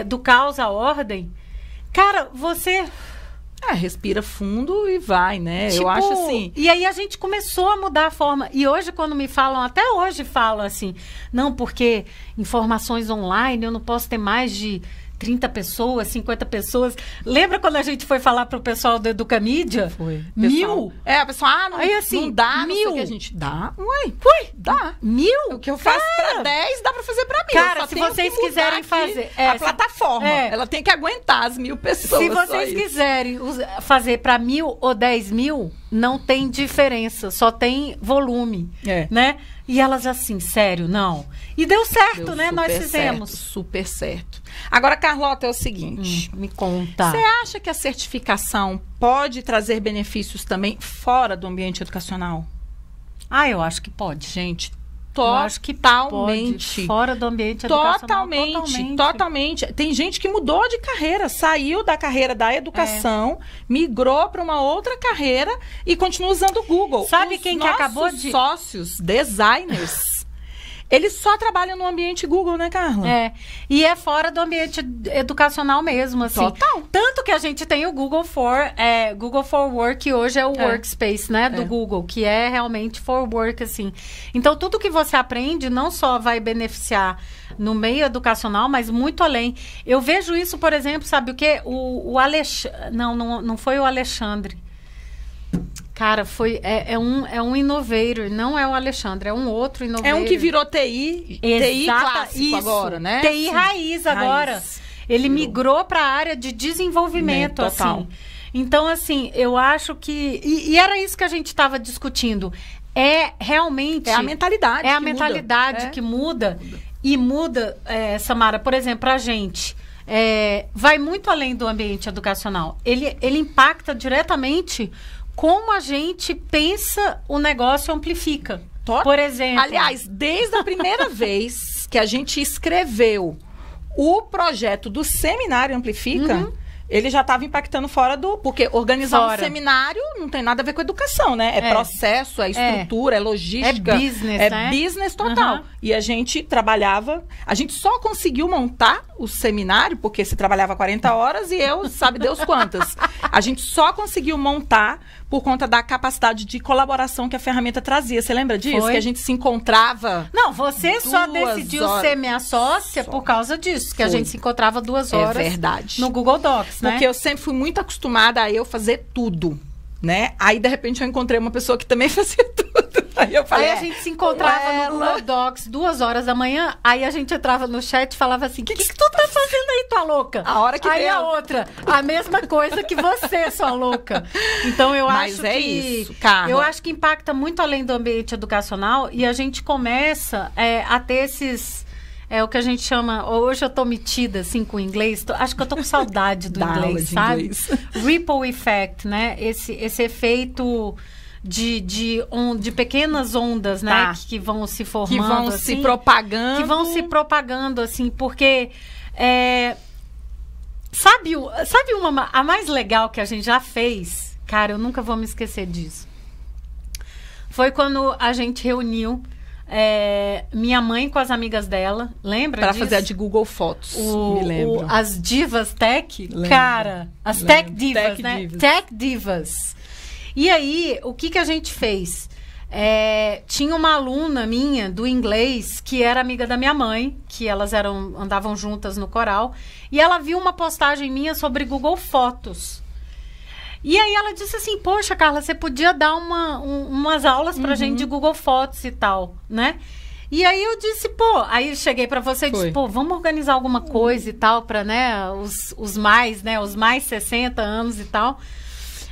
do caos à ordem... cara, você... respira fundo e vai, né? Tipo, eu acho assim... E aí a gente começou a mudar a forma. E hoje, quando me falam... até hoje falam assim... não, porque informações online eu não posso ter mais de... 30 pessoas, 50 pessoas. Lembra quando a gente foi falar pro pessoal do Educamídia? Foi. 1000? A pessoa, não, aí, assim, não dá, 1000. Não sei o que a gente dá. Ué, dá. 1000? O que eu faço pra 10, dá pra fazer pra 1000. Cara, se vocês quiserem fazer... a plataforma, ela tem que aguentar as 1000 pessoas. Se vocês quiserem fazer pra 1000 ou 10.000, não tem diferença, só tem volume, né? E elas assim, sério, não. E deu certo, né? Nós fizemos. Super certo. Agora, Carlota, é o seguinte. Me conta. Você acha que a certificação pode trazer benefícios também fora do ambiente educacional? Eu acho que pode. Gente, totalmente. Fora do ambiente educacional. Totalmente. Tem gente que mudou de carreira, saiu da carreira da educação, migrou para uma outra carreira e continua usando o Google. Sabe quem que acabou de... sócios, designers... eles só trabalham no ambiente Google, né, Carla? E é fora do ambiente educacional mesmo, assim. Total. Tanto que a gente tem o Google for Work, que hoje é o Workspace, né, do Google, que é realmente for work, assim. Então, tudo que você aprende não só vai beneficiar no meio educacional, mas muito além. Eu vejo isso, por exemplo, sabe o quê? O Alexandre... Não foi o Alexandre. Cara, é um innovator, não é o Alexandre, é um outro innovator. É um que virou TI clássico agora, né? TI raiz agora. Ele migrou para a área de desenvolvimento, assim. Então, assim, eu acho que... E era isso que a gente estava discutindo. Realmente... é a mentalidade a mentalidade que muda. E muda, Samara, por exemplo, a gente... vai muito além do ambiente educacional. Ele impacta diretamente... como a gente pensa o negócio amplifica. Por exemplo... aliás, desde a primeira vez que a gente escreveu o projeto do Seminário Amplifica, ele já estava impactando fora do... Porque organizar um seminário não tem nada a ver com educação, né? É processo, é estrutura, é logística. É business, né? É business total. E a gente trabalhava... A gente só conseguiu montar o seminário, porque se trabalhava 40 horas e eu, sabe Deus quantas. A gente só conseguiu montar por conta da capacidade de colaboração que a ferramenta trazia. Você lembra disso? Que a gente se encontrava... Não, você só decidiu ser minha sócia por causa disso, que a gente se encontrava 2 horas. É verdade. No Google Docs, né? Porque eu sempre fui muito acostumada a eu fazer tudo, né? Aí, de repente, eu encontrei uma pessoa que também fazia tudo. Aí eu falei, a gente se encontrava no Google Docs 2 horas da manhã, aí a gente entrava no chat e falava assim, o que tu tá fazendo aí, tua louca? A hora que aí deu. A outra, a mesma coisa que você, sua louca. Então, eu acho que... isso, Carla. Eu acho que impacta muito além do ambiente educacional e a gente começa a ter esses... É o que a gente chama... Hoje eu tô metida, assim, com o inglês. Acho que eu tô com saudade do inglês, sabe? Inglês. Ripple effect, né? Esse efeito de pequenas ondas, né? Que vão se formando, que vão assim, se propagando. Que vão se propagando, assim, porque... Sabe a mais legal que a gente já fez? Cara, eu nunca vou me esquecer disso. Foi quando a gente reuniu... minha mãe com as amigas dela, lembra disso? Pra fazer a de Google Fotos, me lembro. As divas tech, cara, as tech divas, né? Tech divas. E aí, o que a gente fez? Tinha uma aluna minha do inglês que era amiga da minha mãe, que elas andavam juntas no coral, e ela viu uma postagem minha sobre Google Fotos. E aí ela disse assim, poxa, Carla, você podia dar umas aulas pra gente de Google Fotos e tal, né? E aí eu disse, aí cheguei pra você e disse, vamos organizar alguma coisa e tal, pra, né, os mais 60 anos e tal.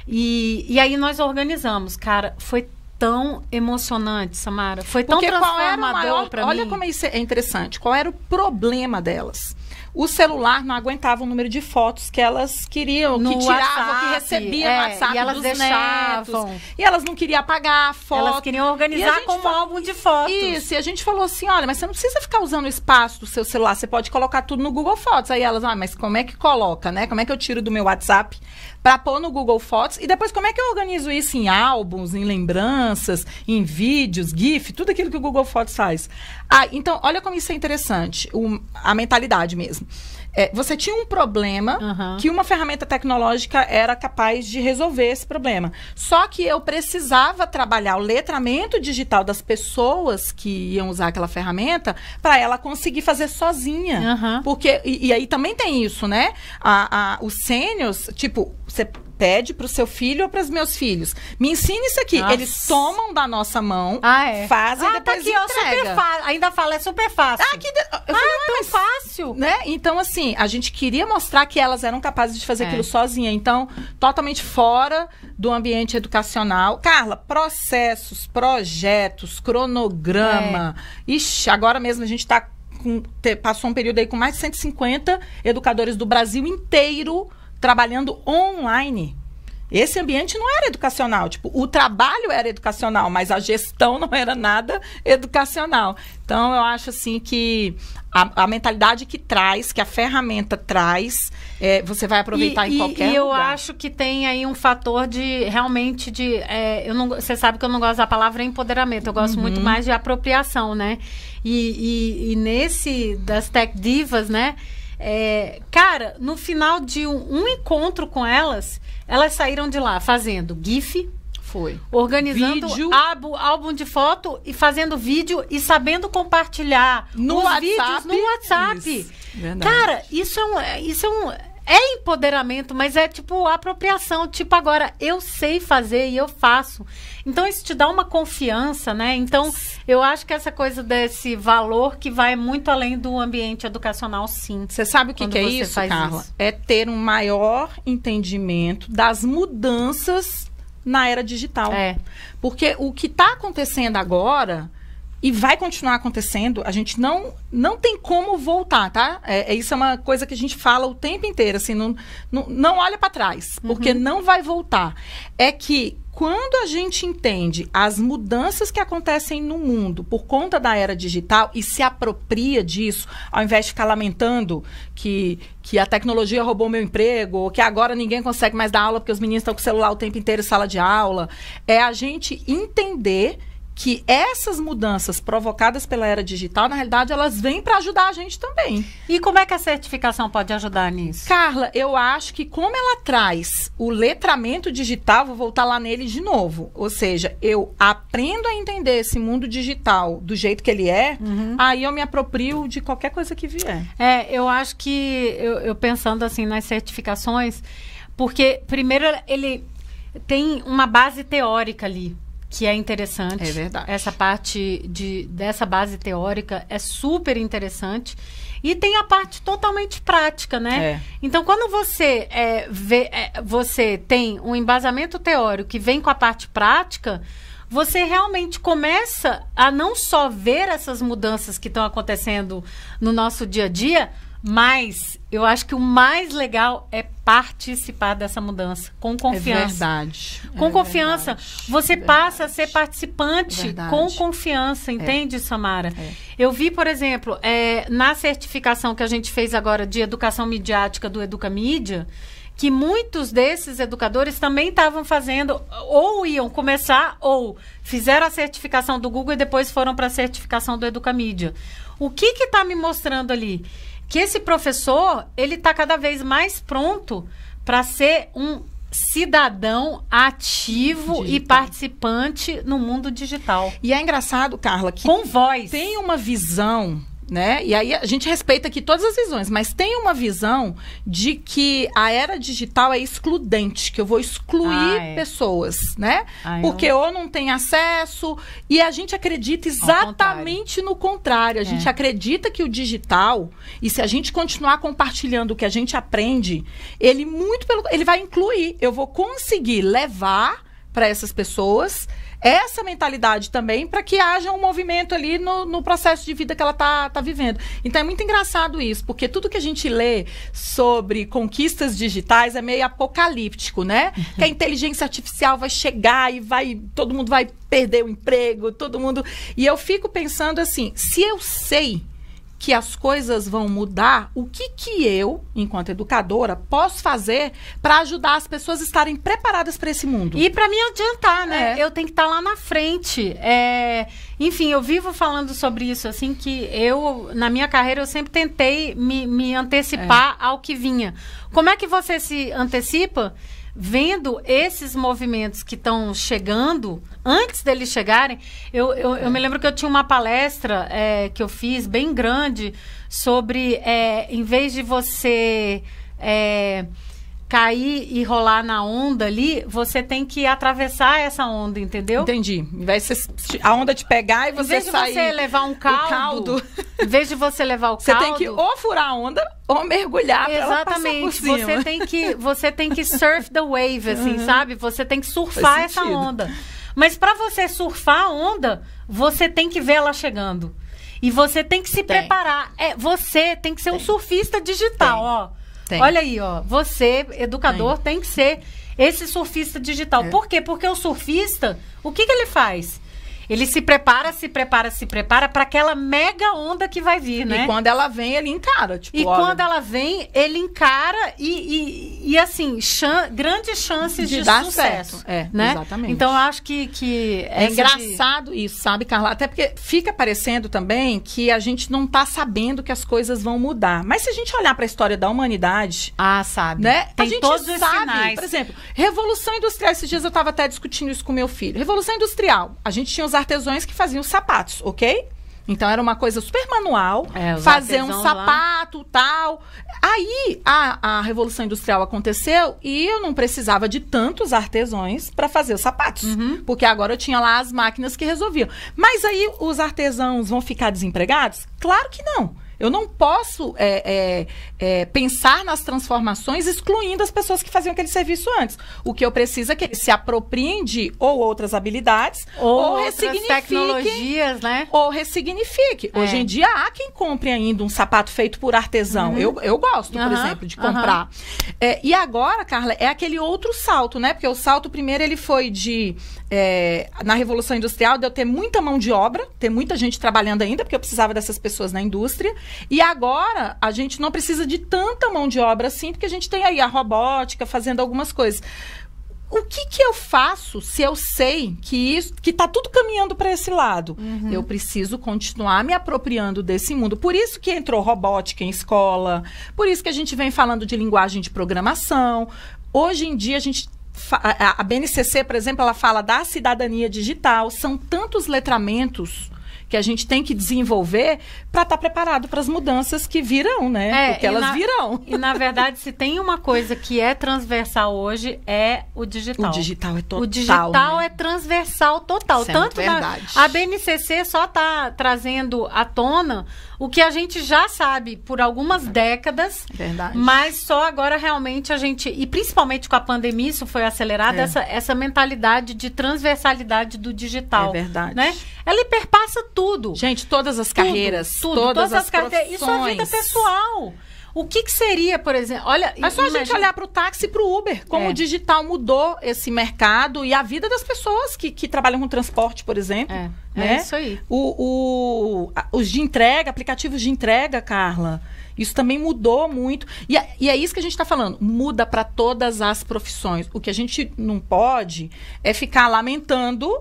E aí nós organizamos, cara, foi tão emocionante, Samara, foi tão transformador pra mim. Olha como isso é interessante, qual era o problema delas? O celular não aguentava o número de fotos que elas queriam, no que tiravam, WhatsApp, que recebiam no WhatsApp e elas dos deixavam. netos. E elas não queriam apagar a foto. Elas queriam organizar como álbum de fotos. Isso, e a gente falou assim, olha, mas você não precisa ficar usando o espaço do seu celular, você pode colocar tudo no Google Fotos. Aí elas, mas como é que coloca, né? Como é que eu tiro do meu WhatsApp para pôr no Google Fotos? E depois, como é que eu organizo isso em álbuns, em lembranças, em vídeos, GIF, tudo aquilo que o Google Fotos faz. Então, olha como isso é interessante, a mentalidade mesmo. Você tinha um problema que uma ferramenta tecnológica era capaz de resolver esse problema. Só que eu precisava trabalhar o letramento digital das pessoas que iam usar aquela ferramenta para ela conseguir fazer sozinha. Porque, e aí também tem isso, né? Os sêniors, tipo, você pede para o seu filho ou para os meus filhos, me ensine isso aqui. Nossa. Eles tomam da nossa mão, fazem e depois tá aqui, entrega. Ainda fala, é super fácil. Eu falei, tão fácil. Né? Então, assim, a gente queria mostrar que elas eram capazes de fazer aquilo sozinha. Então, totalmente fora do ambiente educacional. Carla, processos, projetos, cronograma. Ixi, agora mesmo a gente passou um período aí com mais de 150 educadores do Brasil inteiro trabalhando online. Esse ambiente não era educacional. Tipo, o trabalho era educacional, mas a gestão não era nada educacional. Então, eu acho assim que a mentalidade que a ferramenta traz, você vai aproveitar em qualquer lugar. E eu acho que tem aí um fator realmente você sabe que eu não gosto da palavra empoderamento, eu gosto muito mais de apropriação, né? E das tech divas, né? Cara, no final de um encontro com elas saíram de lá fazendo GIF, organizando álbum de foto e fazendo vídeo e sabendo compartilhar os vídeos no WhatsApp. Cara, isso é empoderamento, mas é tipo apropriação. Tipo, agora eu sei fazer e eu faço. Então, isso te dá uma confiança, né? Então, eu acho que essa coisa desse valor que vai muito além do ambiente educacional, sim. Você sabe o que é isso, Carla? É ter um maior entendimento das mudanças na era digital. Porque o que está acontecendo agora e vai continuar acontecendo, a gente não tem como voltar, tá? Isso é uma coisa que a gente fala o tempo inteiro, assim, não olha para trás, porque não vai voltar. É que quando a gente entende as mudanças que acontecem no mundo por conta da era digital e se apropria disso, ao invés de ficar lamentando que a tecnologia roubou meu emprego, ou que agora ninguém consegue mais dar aula porque os meninos estão com o celular o tempo inteiro em sala de aula, é a gente entender que essas mudanças provocadas pela era digital, na realidade, elas vêm para ajudar a gente também. E como é que a certificação pode ajudar nisso? Carla, eu acho que como ela traz o letramento digital, vou voltar lá nele de novo. Ou seja, eu aprendo a entender esse mundo digital do jeito que ele é, aí eu me aproprio de qualquer coisa que vier. Eu acho que, eu pensando assim nas certificações, porque primeiro ele tem uma base teórica ali, que é interessante. É verdade. Essa parte dessa base teórica é super interessante. E tem a parte totalmente prática, né? Então, quando você você tem um embasamento teórico que vem com a parte prática, você realmente começa a não só ver essas mudanças que estão acontecendo no nosso dia a dia, mas eu acho que o mais legal é participar dessa mudança com confiança. É verdade. Com confiança. Você passa a ser participante com confiança, entende, Samara? Eu vi, por exemplo, na certificação que a gente fez agora de educação midiática do Educamídia, que muitos desses educadores também estavam fazendo, ou iam começar, ou fizeram a certificação do Google e depois foram para a certificação do Educamídia. O que está me mostrando ali? Que esse professor, ele está cada vez mais pronto para ser um cidadão ativo e participante no mundo digital. E é engraçado, Carla, que com voz. Tem uma visão, né? E aí a gente respeita aqui todas as visões, mas tem uma visão de que a era digital é excludente, que eu vou excluir pessoas, né? Porque ou não tem acesso, e a gente acredita exatamente no contrário. A gente acredita que o digital, e se a gente continuar compartilhando o que a gente aprende, ele vai incluir. Eu vou conseguir levar para essas pessoas essa mentalidade também, para que haja um movimento ali no processo de vida que ela tá vivendo. Então é muito engraçado isso, porque tudo que a gente lê sobre conquistas digitais é meio apocalíptico, né? Que a inteligência artificial vai chegar e todo mundo vai perder o emprego, todo mundo... E eu fico pensando assim, se eu sei que as coisas vão mudar, o que eu, enquanto educadora, posso fazer para ajudar as pessoas a estarem preparadas para esse mundo? E para me adiantar, né? Eu tenho que estar lá na frente. Enfim, eu vivo falando sobre isso, assim, que na minha carreira, eu sempre tentei me antecipar ao que vinha. Como é que você se antecipa? Vendo esses movimentos que estão chegando, antes deles chegarem, eu me lembro que eu tinha uma palestra que eu fiz, bem grande, sobre, em vez de você cair e rolar na onda ali, você tem que atravessar essa onda, entendeu? Entendi. Em vez de a onda te pegar e você sair... Em vez de você levar um caldo, em vez de você levar o caldo... Você tem que ou furar a onda ou mergulhar para ela passar por cima. Você tem que surf the wave, assim, sabe? Você tem que surfar essa onda. Mas para você surfar a onda, você tem que ver ela chegando. E você tem que se preparar. Você tem que ser um surfista digital, ó. Olha aí, ó. Você, educador, tem que ser esse surfista digital. Por quê? Porque o surfista, o que ele faz? Ele se prepara para aquela mega onda que vai vir, né? E quando ela vem, ele encara. Tipo, quando ela vem, ele encara e assim, grandes chances de dar sucesso. Certo. Né? Exatamente. Então, eu acho que é engraçado isso, sabe, Carla? Até porque fica parecendo também que a gente não tá sabendo que as coisas vão mudar. Mas se a gente olhar para a história da humanidade... sabe. Né? Tem a gente todos os sinais. Por exemplo, Revolução Industrial. Esses dias eu estava até discutindo isso com meu filho. Revolução Industrial. A gente tinha os artesãos que faziam sapatos, ok? Então era uma coisa super manual, fazer um sapato, tal. Aí a Revolução Industrial aconteceu e eu não precisava de tantos artesãos para fazer os sapatos, porque agora eu tinha lá as máquinas que resolviam. Mas aí os artesãos vão ficar desempregados? Claro que não. Eu não posso pensar nas transformações excluindo as pessoas que faziam aquele serviço antes. O que eu preciso é que eles se apropriem de ou outras habilidades, ou outras tecnologias, né? Ou ressignifique. Hoje em dia, há quem compre ainda um sapato feito por artesão. Eu gosto, por exemplo, de comprar. E agora, Carla, é aquele outro salto, né? Porque o salto primeiro, ele foi na Revolução Industrial, de eu ter muita mão de obra, ter muita gente trabalhando ainda, porque eu precisava dessas pessoas na indústria. E agora, a gente não precisa de tanta mão de obra assim, porque a gente tem aí a robótica fazendo algumas coisas. O que eu faço se eu sei que está tudo caminhando para esse lado? Eu preciso continuar me apropriando desse mundo. Por isso que entrou robótica em escola, por isso que a gente vem falando de linguagem de programação. Hoje em dia, a BNCC, por exemplo, ela fala da cidadania digital. São tantos letramentos que a gente tem que desenvolver para estar preparado para as mudanças que virão, né? Porque elas virão. E, na verdade, se tem uma coisa que é transversal hoje, é o digital. O digital é total. O digital é transversal total. Isso Tanto é verdade. a BNCC só está trazendo à tona o que a gente já sabe por algumas décadas. Verdade. Mas só agora realmente a gente, e principalmente com a pandemia, isso foi acelerado, essa mentalidade de transversalidade do digital. É verdade. Né? Ela perpassa tudo. Gente, todas as carreiras, todas as profissões. Isso é vida pessoal. O que seria, por exemplo... Olha, mas só a gente olhar para o táxi e para o Uber, como o digital mudou esse mercado e a vida das pessoas que trabalham com transporte, por exemplo. É isso aí. Os de entrega, aplicativos de entrega, Carla, isso também mudou muito. E é isso que a gente está falando. Muda para todas as profissões. O que a gente não pode é ficar lamentando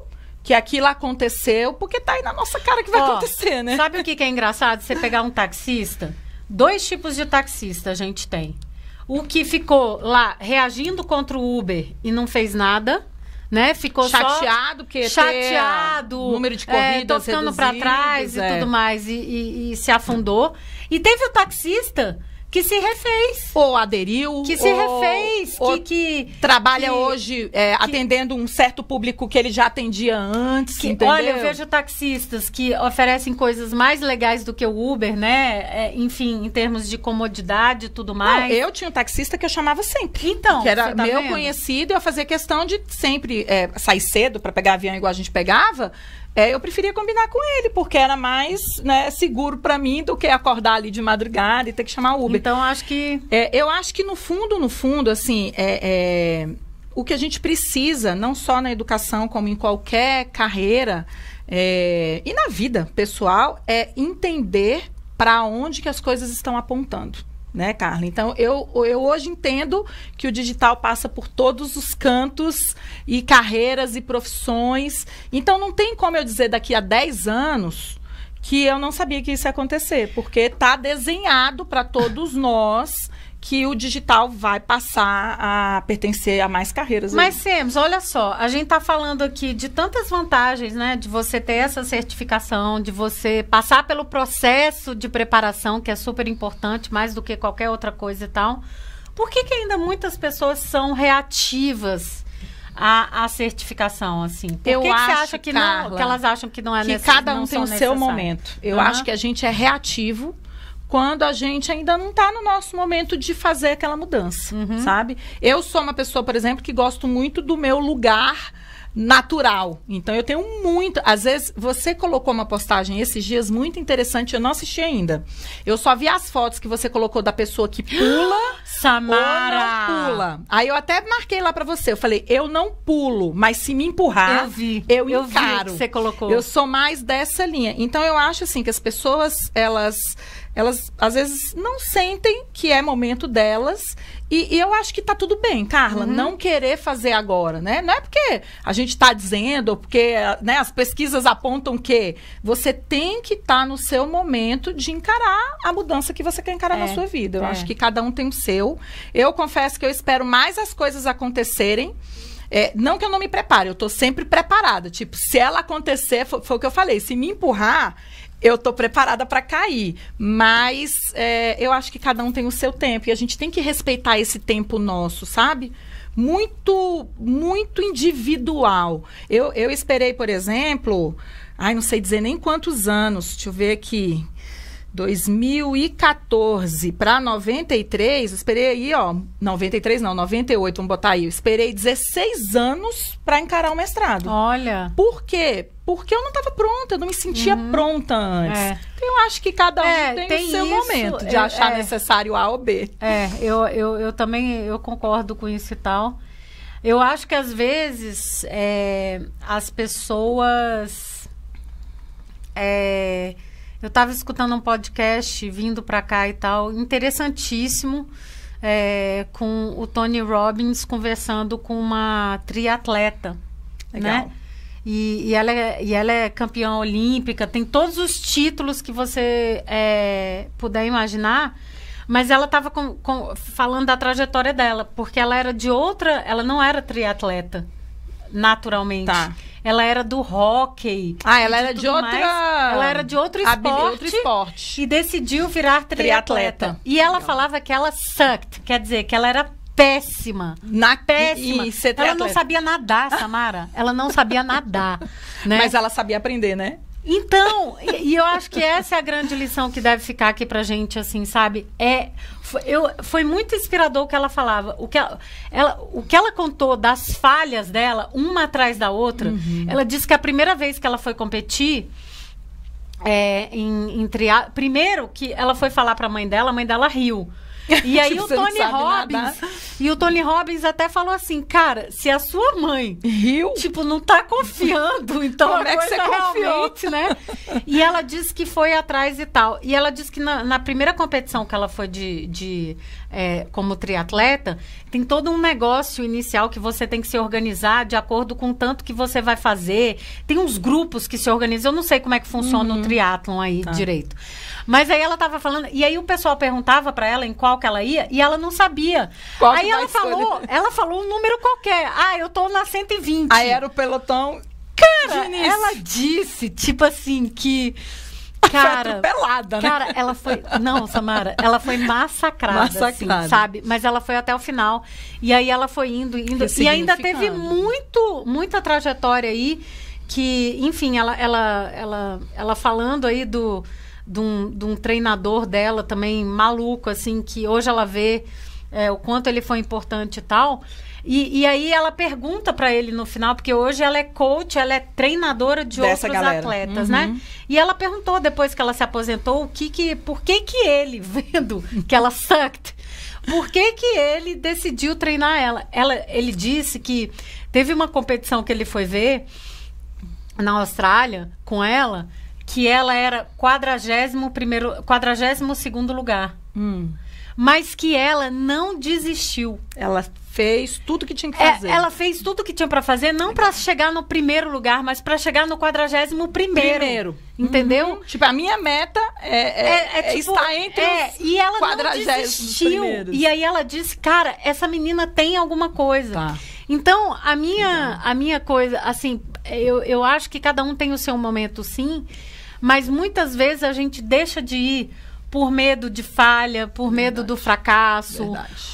que aquilo aconteceu, porque tá aí na nossa cara que vai acontecer, né? Sabe o que é engraçado? Você pegar um taxista... 2 tipos de taxista a gente tem. O que ficou lá reagindo contra o Uber e não fez nada, né? Ficou chateado, porque chateado, número de corridas tô ficando para trás e tudo mais e se afundou. E teve o taxista que se refez. Ou aderiu. Que se refez. Que trabalha hoje atendendo um certo público que ele já atendia antes, entendeu? Olha, eu vejo taxistas que oferecem coisas mais legais do que o Uber, né? Enfim, em termos de comodidade e tudo mais. Não, eu tinha um taxista que eu chamava sempre. Então, que era meu conhecido, eu fazia questão de sempre sair cedo para pegar avião igual a gente pegava. Eu preferia combinar com ele, porque era mais, né, seguro para mim do que acordar ali de madrugada e ter que chamar o Uber. Então, acho que... eu acho que no fundo, assim, o que a gente precisa, não só na educação, como em qualquer carreira e na vida pessoal, é entender para onde que as coisas estão apontando. Né, Carla? Então, eu hoje entendo que o digital passa por todos os cantos e carreiras e profissões. Então, não tem como eu dizer daqui a 10 anos que eu não sabia que isso ia acontecer, porque está desenhado para todos nós que o digital vai passar a pertencer a mais carreiras. Mas, Semos, olha só, a gente está falando aqui de tantas vantagens, né? De você ter essa certificação, de você passar pelo processo de preparação, que é super importante, mais do que qualquer outra coisa e tal. Por que ainda muitas pessoas são reativas à certificação, assim? Por que você acha que Carla, não, que elas acham que não é necessário? Que cada um tem o seu momento. Eu acho que a gente é reativo quando a gente ainda não está no nosso momento de fazer aquela mudança, sabe? Eu sou uma pessoa, por exemplo, que gosto muito do meu lugar natural. Então, eu tenho muito... Às vezes, você colocou uma postagem esses dias muito interessante, eu não assisti ainda. Eu só vi as fotos que você colocou da pessoa que pula Samara! ou não pula. Aí, eu até marquei lá pra você. Eu falei, eu não pulo, mas se me empurrar, eu encaro. Vi que você colocou. Eu sou mais dessa linha. Então, eu acho, assim, que as pessoas, elas às vezes não sentem que é momento delas e eu acho que tá tudo bem, Carla, não querer fazer agora, né? Não é porque a gente tá dizendo, ou porque, né, as pesquisas apontam que você tem que estar no seu momento de encarar a mudança que você quer encarar na sua vida. Eu acho que cada um tem o seu. Eu confesso que eu espero mais as coisas acontecerem. Não que eu não me prepare, eu tô sempre preparada. Tipo, se ela acontecer, foi o que eu falei, se me empurrar, eu tô preparada para cair. Mas eu acho que cada um tem o seu tempo. E a gente tem que respeitar esse tempo nosso, sabe? Muito, muito individual. Eu esperei, por exemplo... não sei dizer nem quantos anos. Deixa eu ver aqui. 2014 para 93, esperei aí, ó, 93 não, 98, vamos botar aí, eu esperei 16 anos para encarar o mestrado. Olha. Por quê? Porque eu não estava pronta, eu não me sentia pronta antes. Então, eu acho que cada um tem o seu momento de achar necessário A ou B. Eu também concordo com isso e tal. Eu acho que, às vezes, as pessoas... eu estava escutando um podcast vindo para cá e tal, interessantíssimo, com o Tony Robbins conversando com uma triatleta. Legal. Né? E ela é campeã olímpica, tem todos os títulos que você puder imaginar, mas ela estava falando da trajetória dela, porque ela era ela não era triatleta, naturalmente. Tá. Ela era do hóquei. Ela era de outra... Ela era de outro esporte. E decidiu virar triatleta. E ela falava que ela sucked, quer dizer, que ela era péssima. Péssima. Ela não sabia nadar, Samara. Ela não sabia nadar. Né? Mas ela sabia aprender, né? Então, e eu acho que essa é a grande lição que deve ficar aqui pra gente, assim, sabe? Foi muito inspirador o que ela falava. O que ela contou das falhas dela, uma atrás da outra. Ela disse que a primeira vez que ela foi competir em triatlo, primeiro que ela foi falar pra mãe dela riu. E aí o Tony Robbins até falou assim, cara, se a sua mãe riu, tipo, não tá confiando, então como é que você confiou, né? E ela disse que foi atrás e tal. E ela disse que na primeira competição que ela foi como triatleta, tem todo um negócio inicial que você tem que se organizar de acordo com o tanto que você vai fazer. Tem uns grupos que se organizam. Eu não sei como é que funciona o triatlon aí direito. Mas aí ela tava falando, e aí o pessoal perguntava pra ela em qual que ela ia, e ela não sabia. Aí ela falou um número qualquer. Eu tô na 120. Aí era o pelotão. Cara, ela disse, tipo assim, que... Cara, foi atropelada, né? Cara, ela foi... Não, Samara, ela foi massacrada. Assim, sabe? Mas ela foi até o final. E aí ela foi indo. E ainda teve muita trajetória aí, que, enfim, ela falando aí de um treinador dela também maluco, assim, que hoje ela vê o quanto ele foi importante e tal. E aí ela pergunta para ele no final, porque hoje ela é coach, ela é treinadora de outros atletas, né? E ela perguntou, depois que ela se aposentou, por que ele, vendo que ela sucked, por que ele decidiu treinar ela? Ele disse que teve uma competição que ele foi ver na Austrália com ela, que ela era 42º lugar. Mas que ela não desistiu. Ela fez tudo que tinha que fazer. Ela fez tudo que tinha para fazer, não para chegar no primeiro lugar, mas para chegar no 41º. Entendeu? Tipo, a minha meta tipo, estar entre os e ela não desistiu. E aí ela disse, cara, essa menina tem alguma coisa. Tá. Então, a minha coisa, assim, eu acho que cada um tem o seu momento, sim, mas muitas vezes a gente deixa de ir por medo de falha, por medo do fracasso,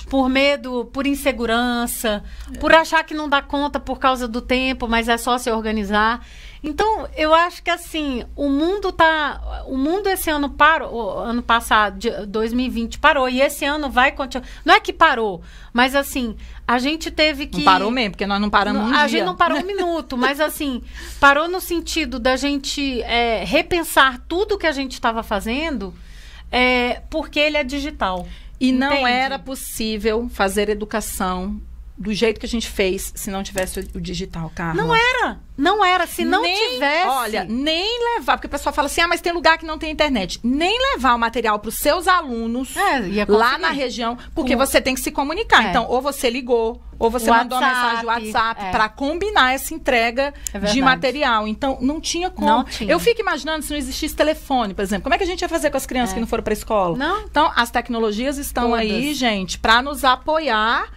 por insegurança, por achar que não dá conta por causa do tempo, mas é só se organizar. Então, eu acho que, assim, o mundo esse ano parou, ano passado, 2020, parou, e esse ano vai continuar. Não é que parou, mas, assim, a gente teve que... Não parou mesmo, porque nós não paramos um dia. A gente não parou um minuto, mas, assim, parou no sentido da gente repensar tudo que a gente estava fazendo, porque ele é digital. E não era possível fazer educação do jeito que a gente fez se não tivesse o digital, Carla. Não era. Se não tivesse... Olha, nem levar, porque o pessoal fala assim, mas tem lugar que não tem internet. Nem levar o material para os seus alunos lá na região, porque você tem que se comunicar. Então, ou você ligou, ou você mandou uma mensagem no WhatsApp para combinar essa entrega de material. Então, não tinha como. Não tinha. Eu fico imaginando se não existisse telefone, por exemplo. Como é que a gente ia fazer com as crianças que não foram para a escola? Não. Então, as tecnologias estão aí, gente, para nos apoiar.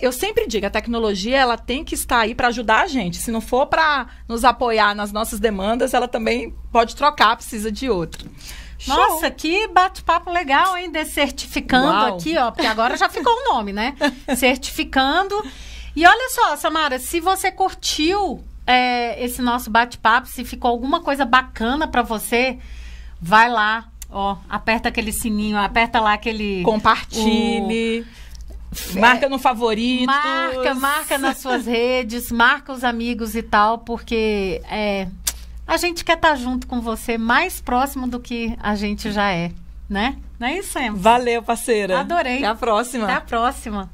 Eu sempre digo, a tecnologia ela tem que estar aí para ajudar a gente. Se não for para nos apoiar nas nossas demandas, ela também pode trocar, precisa de outra. Nossa, que bate-papo legal, hein? Certificando aqui, ó, porque agora já ficou o nome, né? Certificando. E olha só, Samara, se você curtiu esse nosso bate-papo, se ficou alguma coisa bacana para você, vai lá. Ó, aperta aquele sininho, aperta lá aquele... Compartilhe. Marca no favorito. Marca nas suas redes, marca os amigos e tal, porque a gente quer estar junto com você mais próximo do que a gente já é, né? Não é isso, Emma? Valeu, parceira. Adorei. Até a próxima. Até a próxima.